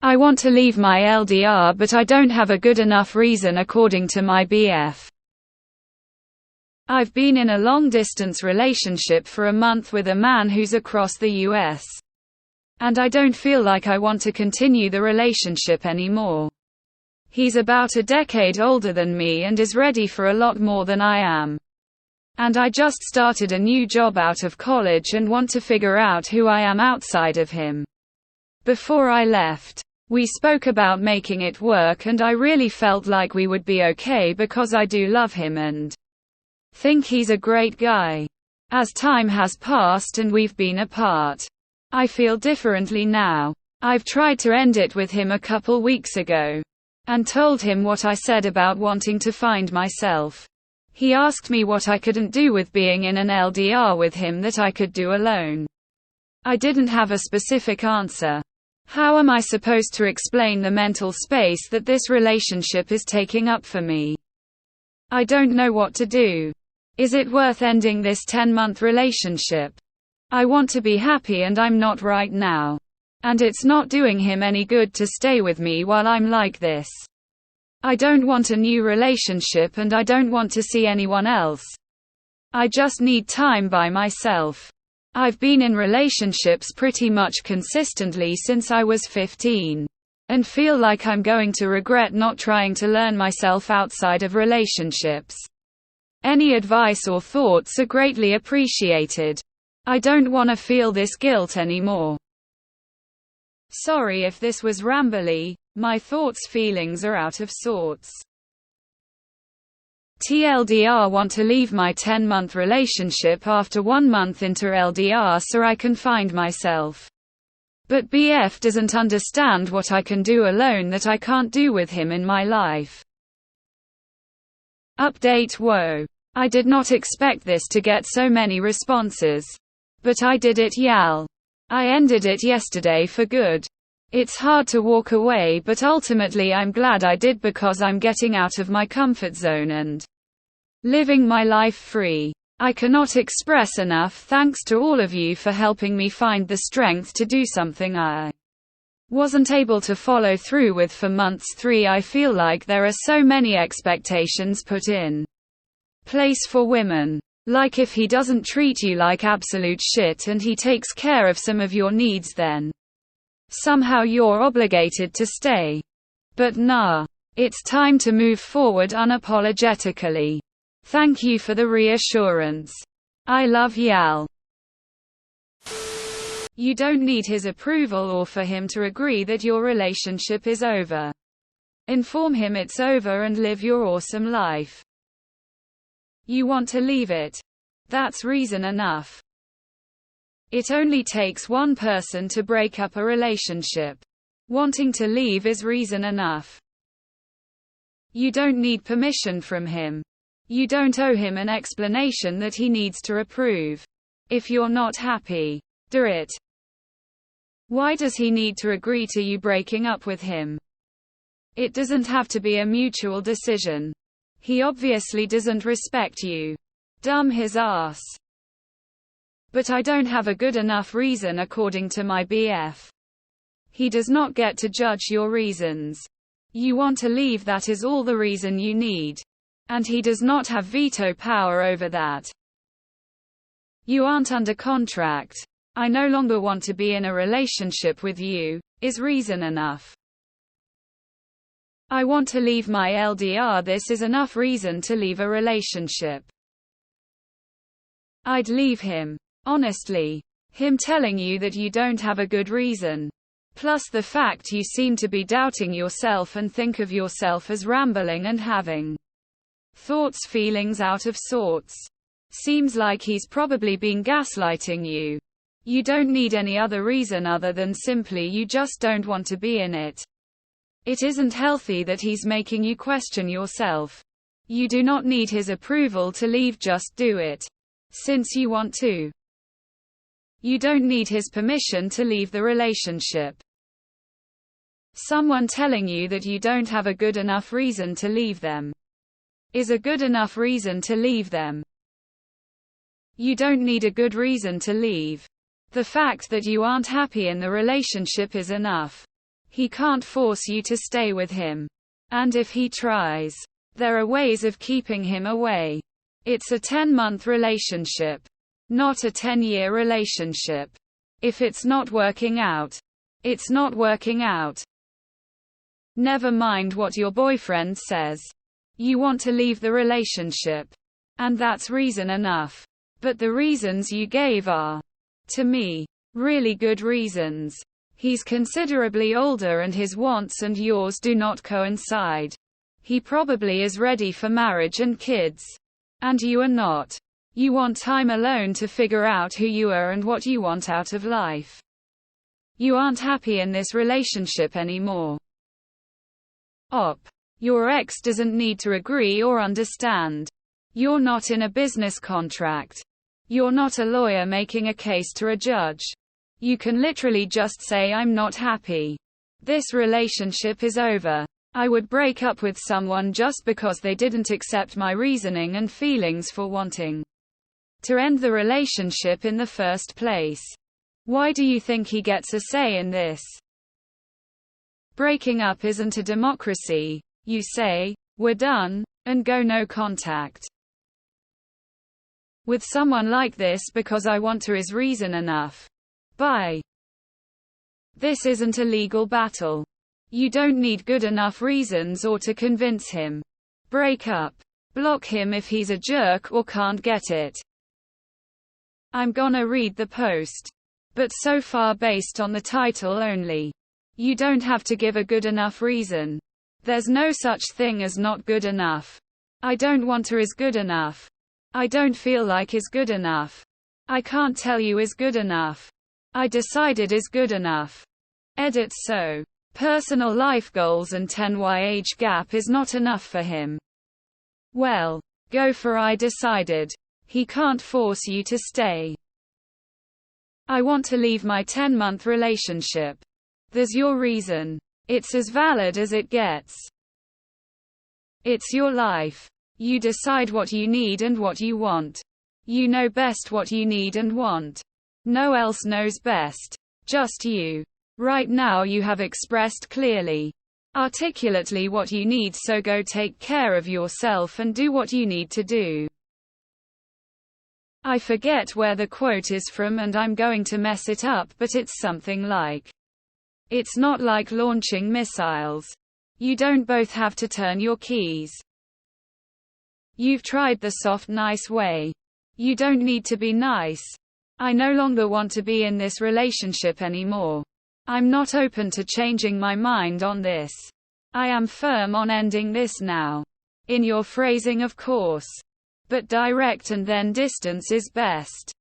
I want to leave my LDR but I don't have a good enough reason according to my BF. I've been in a long-distance relationship for a month with a man who's across the US. And I don't feel like I want to continue the relationship anymore. He's about a decade older than me and is ready for a lot more than I am. And I just started a new job out of college and want to figure out who I am outside of him. Before I left, we spoke about making it work and I really felt like we would be okay because I do love him and think he's a great guy. As time has passed and we've been apart, I feel differently now. I've tried to end it with him a couple weeks ago and told him what I said about wanting to find myself. He asked me what I couldn't do with being in an LDR with him that I could do alone. I didn't have a specific answer. How am I supposed to explain the mental space that this relationship is taking up for me? I don't know what to do. Is it worth ending this 10-month relationship? I want to be happy and I'm not right now. And it's not doing him any good to stay with me while I'm like this. I don't want a new relationship and I don't want to see anyone else. I just need time by myself. I've been in relationships pretty much consistently since I was 15. And feel like I'm going to regret not trying to learn myself outside of relationships. Any advice or thoughts are greatly appreciated. I don't want to feel this guilt anymore. Sorry if this was rambly, my feelings are out of sorts. TLDR, want to leave my 10-month relationship after 1 month into LDR so I can find myself. But BF doesn't understand what I can do alone that I can't do with him in my life. Update. Whoa. I did not expect this to get so many responses. But I did it, y'all. I ended it yesterday for good. It's hard to walk away, but ultimately I'm glad I did because I'm getting out of my comfort zone and living my life free. I cannot express enough thanks to all of you for helping me find the strength to do something I wasn't able to follow through with for months. 3. I feel like there are so many expectations put in place for women. Like if he doesn't treat you like absolute shit and he takes care of some of your needs, then somehow you're obligated to stay. But nah. It's time to move forward unapologetically. Thank you for the reassurance. I love y'all. You don't need his approval or for him to agree that your relationship is over. Inform him it's over and live your awesome life. You want to leave it. That's reason enough. It only takes one person to break up a relationship. Wanting to leave is reason enough. You don't need permission from him. You don't owe him an explanation that he needs to approve. If you're not happy, do it. Why does he need to agree to you breaking up with him? It doesn't have to be a mutual decision. He obviously doesn't respect you. Dumb his ass. But I don't have a good enough reason according to my BF. He does not get to judge your reasons. You want to leave, that is all the reason you need. And he does not have veto power over that. You aren't under contract. I no longer want to be in a relationship with you, is reason enough. I want to leave my LDR, this is enough reason to leave a relationship. I'd leave him. Honestly. Him telling you that you don't have a good reason. Plus the fact you seem to be doubting yourself and think of yourself as rambling and having feelings out of sorts. Seems like he's probably been gaslighting you. You don't need any other reason other than simply you just don't want to be in it. It isn't healthy that he's making you question yourself. You do not need his approval to leave, just do it. Since you want to. You don't need his permission to leave the relationship. Someone telling you that you don't have a good enough reason to leave them is a good enough reason to leave them. You don't need a good reason to leave. The fact that you aren't happy in the relationship is enough. He can't force you to stay with him. And if he tries, there are ways of keeping him away. It's a 10-month relationship, not a 10-year relationship. If it's not working out, it's not working out. Never mind what your boyfriend says. You want to leave the relationship. And that's reason enough. But the reasons you gave are, to me, really good reasons. He's considerably older and his wants and yours do not coincide. He probably is ready for marriage and kids. And you are not. You want time alone to figure out who you are and what you want out of life. You aren't happy in this relationship anymore. Your ex doesn't need to agree or understand. You're not in a business contract. You're not a lawyer making a case to a judge. You can literally just say, I'm not happy. This relationship is over. I would break up with someone just because they didn't accept my reasoning and feelings for wanting to end the relationship in the first place. Why do you think he gets a say in this? Breaking up isn't a democracy. You say, we're done, and go no contact with someone like this because I want to is reason enough. Bye. This isn't a legal battle. You don't need good enough reasons or to convince him. Break up. Block him if he's a jerk or can't get it. I'm gonna read the post. But so far based on the title only. You don't have to give a good enough reason. There's no such thing as not good enough. I don't want to is good enough. I don't feel like is good enough. I can't tell you is good enough. I decided is good enough. Edit so. Personal life goals and 10y age gap is not enough for him. Well, go for I decided. He can't force you to stay. I want to leave my 10-month relationship. There's your reason. It's as valid as it gets. It's your life. You decide what you need and what you want. You know best what you need and want. No one else knows best. Just you. Right now you have expressed clearly, articulately what you need, so go take care of yourself and do what you need to do. I forget where the quote is from and I'm going to mess it up, but it's something like, it's not like launching missiles. You don't both have to turn your keys. You've tried the soft, nice way. You don't need to be nice. I no longer want to be in this relationship anymore. I'm not open to changing my mind on this. I am firm on ending this now. In your phrasing, of course. But direct and then distance is best.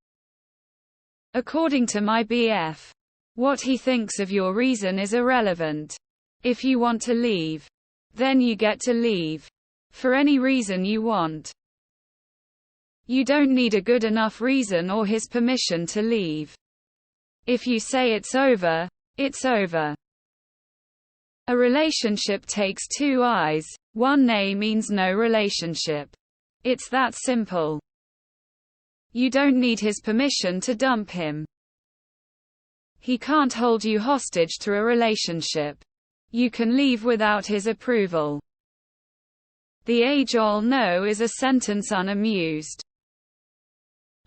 According to my BF. What he thinks of your reason is irrelevant. If you want to leave, then you get to leave. For any reason you want. You don't need a good enough reason or his permission to leave. If you say it's over, it's over. A relationship takes two eyes. One nay means no relationship. It's that simple. You don't need his permission to dump him. He can't hold you hostage to a relationship. You can leave without his approval. The age-old no is a sentence unamused.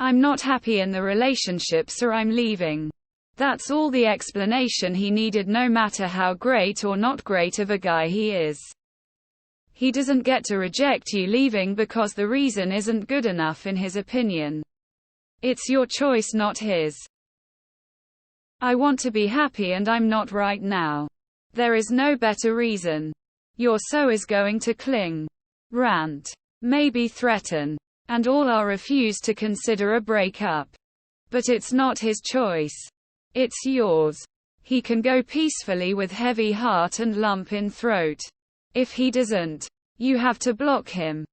I'm not happy in the relationship, so I'm leaving. That's all the explanation he needed, no matter how great or not great of a guy he is. He doesn't get to reject you leaving because the reason isn't good enough in his opinion. It's your choice, not his. I want to be happy and I'm not right now. There is no better reason. Your so is going to cling, rant, maybe threaten, and all are refuse to consider a breakup. But it's not his choice. It's yours. He can go peacefully with heavy heart and lump in throat. If he doesn't, you have to block him.